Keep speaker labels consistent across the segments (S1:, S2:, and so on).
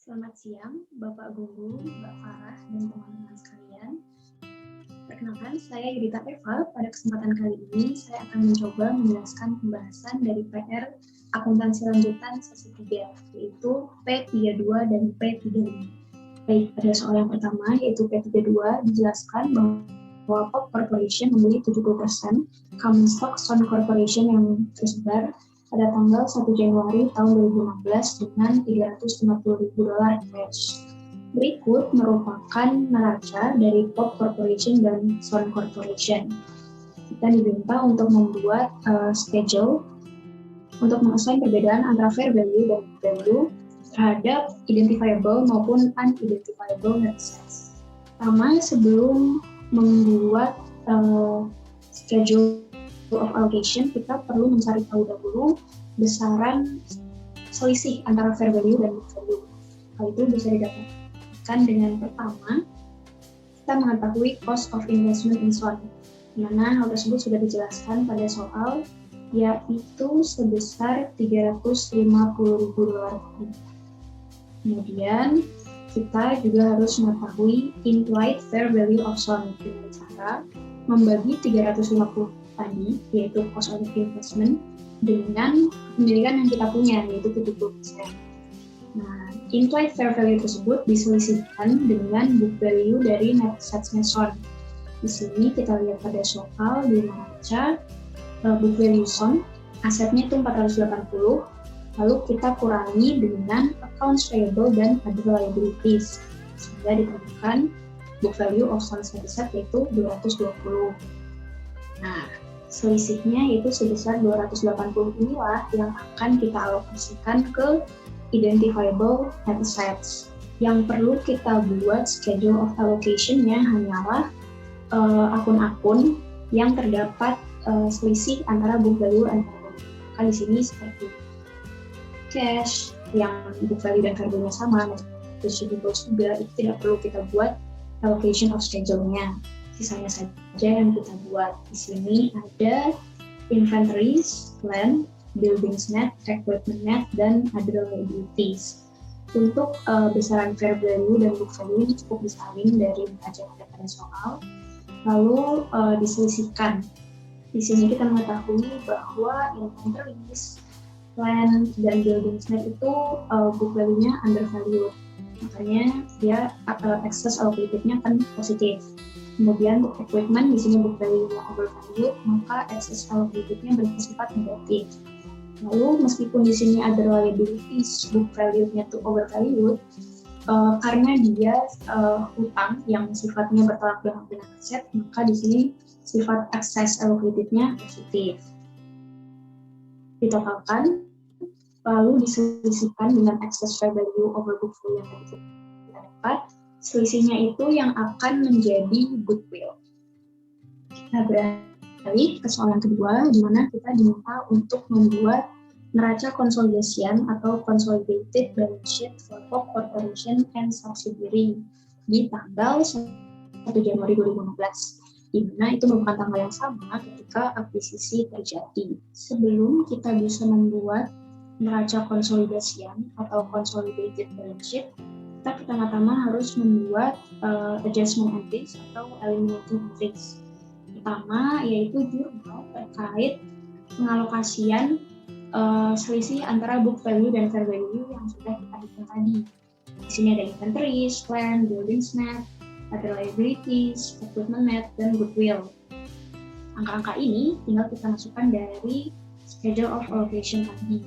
S1: Selamat siang, Bapak Guru, Mbak Farah, dan teman-teman sekalian. Perkenalkan, saya Yudita Eva. Pada kesempatan kali ini, saya akan mencoba menjelaskan pembahasan dari PR akuntansi lanjutan sesi 3, yaitu P32 dan P35. Baik, pada soal yang pertama, yaitu P32, dijelaskan bahwa Pop Corporation membeli 70% common stock Son Corporation yang tersebar pada tanggal 1 Januari tahun 2016 dengan $350.000 cash. Berikut merupakan neraca dari Pop Corporation dan Son Corporation. Kita diminta untuk membuat schedule untuk mengassign perbedaan antara fair value dan book value terhadap identifiable maupun unidentifiable net assets. Pertama, sebelum membuat schedule of allocation, kita perlu mencari tahu dahulu besaran selisih antara fair value dan book value. Hal itu bisa didapatkan dengan pertama, kita mengetahui cost of investment in Son, di mana hal tersebut sudah dijelaskan pada soal, yaitu sebesar $350.000. Kemudian, kita juga harus mengetahui implied fair value of Son dengan cara membagi 350 tadi, yaitu cost of investment, dengan kepemilikan yang kita punya, yaitu 70%. Nah, implied fair value tersebut diselisihkan dengan book value dari net assets-nya Son. Di sini kita lihat pada soal di neraca book value Son, asetnya itu 480, lalu kita kurangi dengan accounts payable dan other liabilities, sehingga ditemukan book value of Son asset yaitu 220. Nah, selisihnya yaitu sebesar 280 inilah yang akan kita alokasikan ke identifiable net assets. Yang perlu kita buat schedule of allocation-nya hanyalah akun-akun yang terdapat selisih antara book value dan fair value. Maka di sini seperti cash yang book value dan fair value-nya sama, receivables juga, itu tidak perlu kita buat allocation of schedule-nya. Sisanya saja yang kita buat. Di sini ada inventories, land, buildings net, equipment net, dan other liabilities. Untuk besaran fair value dan book value ini cukup disaring dari neraca yang ada pada soal, lalu diselisihkan. Di sini kita mengetahui bahwa inventories, land, dan buildings net itu book value-nya undervalued. Makanya dia excess allocated-nya kan positif. Kemudian book equipment di sini book value-nya overvalued, maka excess allocated-nya bersifat negatif. Lalu meskipun di sini ada liabilities book value-nya tuh overvalued, karena dia hutang yang sifatnya bertolak belakang dengan aset, maka di sini sifat excess allocated-nya positif. Ditotalkan, lalu diselisihkan dengan excess fair value over book value yang tadi kita dapat. Selisihnya itu yang akan menjadi goodwill. Kita beralih ke soal yang kedua, di mana kita diminta untuk membuat neraca konsolidasian atau consolidated balance sheet for Pop Corporation and subsidiary di tanggal 1 Januari 2015, di mana itu merupakan tanggal yang sama ketika akuisisi terjadi. Sebelum kita bisa membuat neraca konsolidasian atau consolidated balance sheet, kita pertama-tama harus membuat adjustment entries atau eliminating entries. Pertama yaitu jurnal terkait pengalokasian selisih antara book value dan fair value yang sudah kita hitung tadi. Di sini ada inventories, land, buildings net, other liabilities, equipment net, dan goodwill. Angka-angka ini tinggal kita masukkan dari schedule of allocation tadi.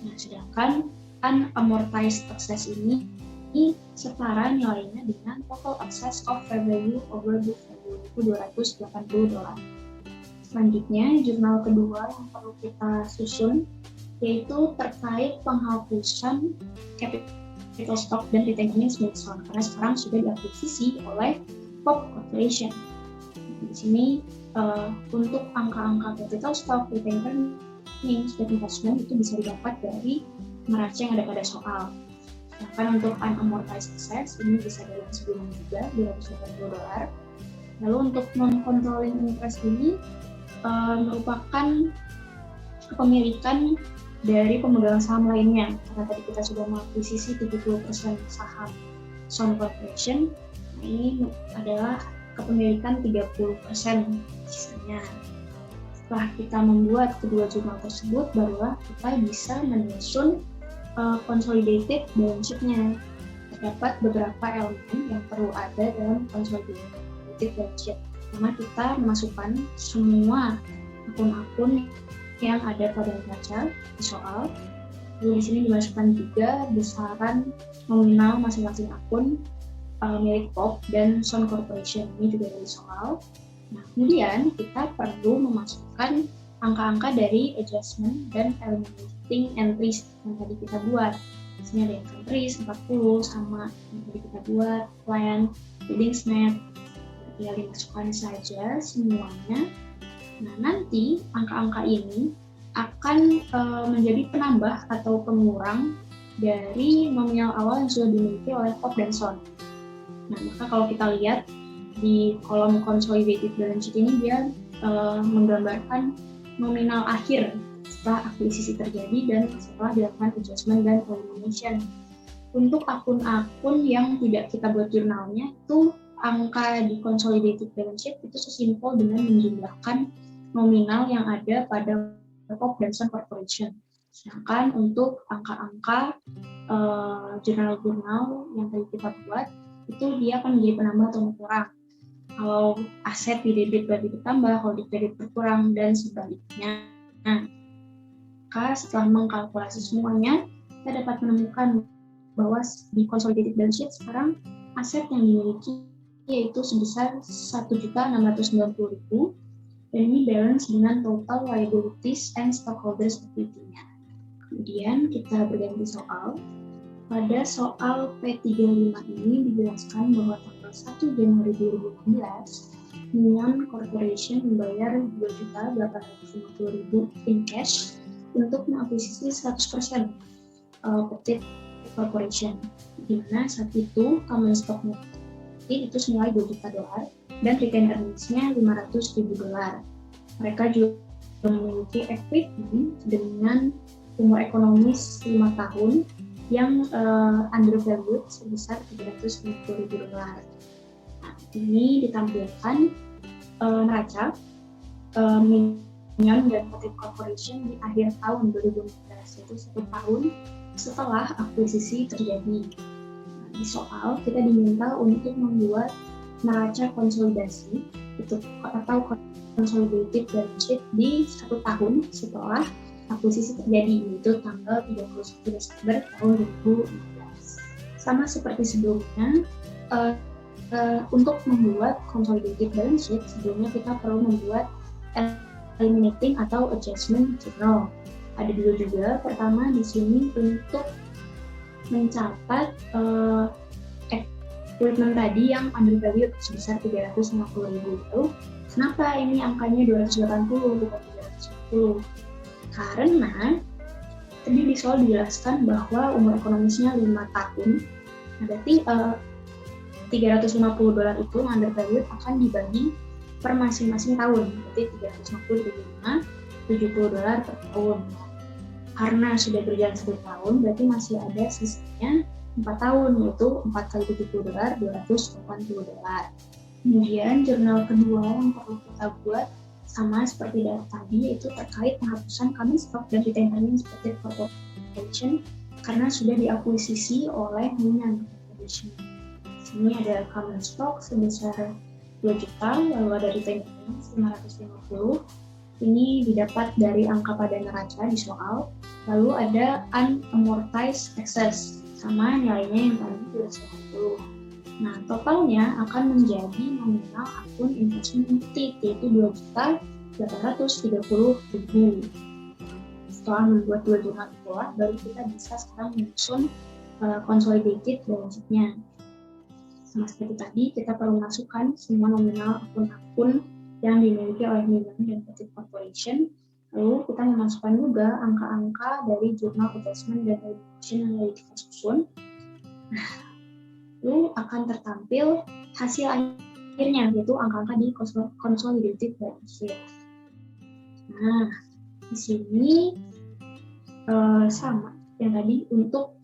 S1: Nah, sedangkan unamortized excess ini setara nilainya dengan total excess of fair value over book value, itu $280. Selanjutnya, jurnal kedua yang perlu kita susun yaitu terkait penghapusan capital stock dan retained earnings milik Son, karena sekarang sudah diakuisisi oleh Pop Corporation. Di sini untuk angka-angka capital stock, retained earnings, dan investment itu bisa didapat dari neraca yang ada pada soal. Sedangkan untuk unamortized assets ini bisa dari sebelumnya juga $280. Lalu untuk non-controlling interest ini merupakan kepemilikan dari pemegang saham lainnya. Karena tadi kita sudah mengakuisisi 70% saham Sun Corporation, ini adalah kepemilikan 30% sisanya. Setelah kita membuat kedua jurnal tersebut, barulah kita bisa menyusun consolidated balance sheet-nya. Terdapat beberapa elemen yang perlu ada dalam consolidated balance sheet. Pertama, kita memasukkan semua akun-akun yang ada pada neraca di soal. Lalu di sini dimasukkan juga besaran nominal masing-masing akun milik POP dan Sun Corporation. Ini juga dari soal. Nah, kemudian kita perlu memasukkan angka-angka dari adjustment dan eliminating entries yang tadi kita buat. Di sini ada yang entries 40 sama yang tadi kita buat, plan, billings net. Tinggal dimasukkan saja semuanya. Nah, nanti angka-angka ini akan menjadi penambah atau pengurang dari nominal awal yang sudah dimiliki oleh POP dan Sun. Nah, maka kalau kita lihat di kolom consolidated balance sheet ini, dia menggambarkan nominal akhir setelah akuisisi terjadi dan setelah dilakukan adjustment dan elimination. Untuk akun-akun yang tidak kita buat jurnalnya, itu angka di consolidated balance sheet itu sesimpel dengan menjumlahkan nominal yang ada pada POP dan Sun Corporation. Sedangkan untuk angka-angka jurnal-jurnal yang tadi kita buat, itu dia akan menjadi penambah atau berkurang. Kalau aset di debit berarti bertambah, kalau di kredit berkurang, dan sebaliknya. Nah, maka setelah mengkalkulasi semuanya, kita dapat menemukan bahwa di consolidated balance sheet sekarang aset yang dimiliki yaitu sebesar 1.690.000, dan ini balance dengan total liabilities and stockholders equity-nya. Kemudian kita berganti soal. Pada soal P35 ini dijelaskan bahwa tanggal 1 Januari 2016, Minion Corporation membayar 2.850.000 in cash untuk mengakuisisi 100% Petit Corporation, di mana saat itu common stock-nya itu senilai $2 juta dan retained earnings-nya $500.000. Mereka juga memiliki equity dengan umur ekonomis 5 tahun yang undervalued sebesar $350.000. Nah, ini ditampilkan neraca Minion dan Petit Corporation di akhir tahun 2015, yaitu 1 tahun setelah akuisisi terjadi. Nah, di soal kita diminta untuk membuat neraca konsolidasi itu atau consolidated balance sheet di 1 tahun setelah akuisisi terjadi, yaitu tanggal 31 Desember tahun 2016. Sama seperti sebelumnya, untuk membuat consolidated balance sheet, sebelumnya kita perlu membuat eliminating atau adjustment journal. Ada dua juga. Pertama di sini untuk mencatat equipment tadi yang undervalued sebesar 350.000. Lalu kenapa ini angkanya 280 bukan 350? Karena tadi di soal dijelaskan bahwa umur ekonomisnya 5 tahun. Nah, berarti $350 itu yang undervalued akan dibagi per masing-masing tahun. Berarti 350 dibagi 5, $70 per tahun. Karena sudah berjalan 1 tahun, berarti masih ada sisanya 4 tahun, yaitu 4 kali $70, $280. Kemudian jurnal kedua yang perlu kita buat sama seperti dari tadi, yaitu terkait penghapusan common stock dan retained earnings Petit Corporation karena sudah diakuisisi oleh Minion Corporation. Di sini ada common stock sebesar 2 juta, lalu ada retained earnings 550. Ini didapat dari angka pada neraca di soal. Lalu ada unamortized excess, sama nilainya yang tadi 290. Nah, totalnya akan menjadi nominal akun investment unit, yaitu 2.830.000. Setelah membuat dua jurnal itulah, baru kita bisa sekarang menyusun consolidated balance sheet-nya. Sama seperti tadi, kita perlu masukkan semua nominal akun-akun yang dimiliki oleh Minion dan Petit Corporation. Lalu kita memasukkan juga angka-angka dari jurnal adjustment dan elimination yang tadi kita susun. Nah, lalu akan tertampil hasil akhirnya, yaitu angka-angka di consolidated balance sheet. Nah, di sini sama yang tadi untuk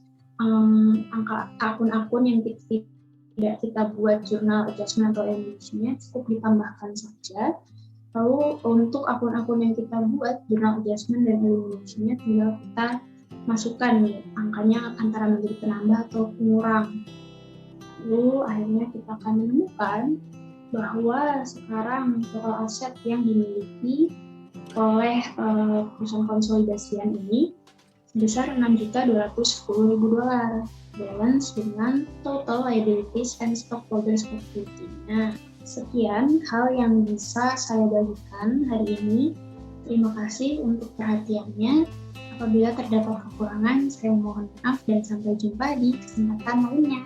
S1: angka akun-akun yang tidak kita buat jurnal adjustment atau elimination-nya cukup ditambahkan saja. Lalu untuk akun-akun yang kita buat jurnal adjustment dan elimination-nya tinggal kita masukkan nih angkanya antara menjadi penambah atau pengurang. Lalu akhirnya kita akan menemukan bahwa sekarang total aset yang dimiliki oleh perusahaan konsolidasian ini sebesar $6.210.000 balance dengan total liabilities and stockholders equity. Nah, sekian hal yang bisa saya bagikan hari ini. Terima kasih untuk perhatiannya. Apabila terdapat kekurangan, saya mohon maaf dan sampai jumpa di kesempatan lainnya.